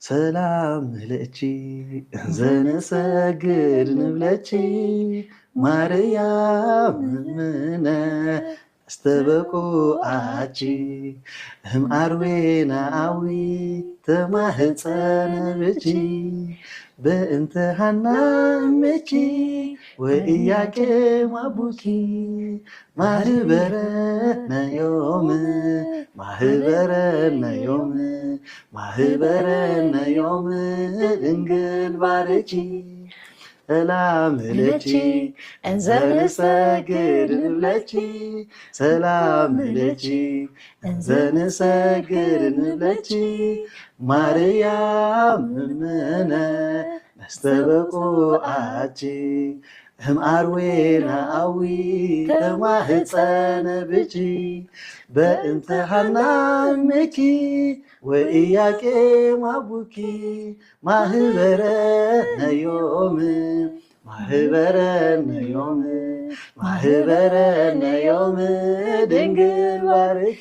ሰላም ለኪ ዘንሰግድ ንብለኪ ማርያም እምነ አስተበቁአኪ እምአርዌናዊ ተማህፀነ ብኪ በእንተ ሐና እምኪ ወኢያቄም አቡኪ ማህበረነ ዮም ማህበረነ ዮም ማህበረነ ዮም ድንግል ባርኪ ሰላም ለኪ እንዘንሰግድ ንብለኪ ሰላም ለኪ እንዘንሰግድ ንብለኪ ማርያም እምነ አስተበቁአኪ እምአርዌናዊ ተማህፀነ ብኪ በእንተ ሐና እምኪ ወኢያቄም አቡኪ ማህበረነ ዮም ማህበረነ ዮም ማህበረነ ዮም ድንግል ባርኪ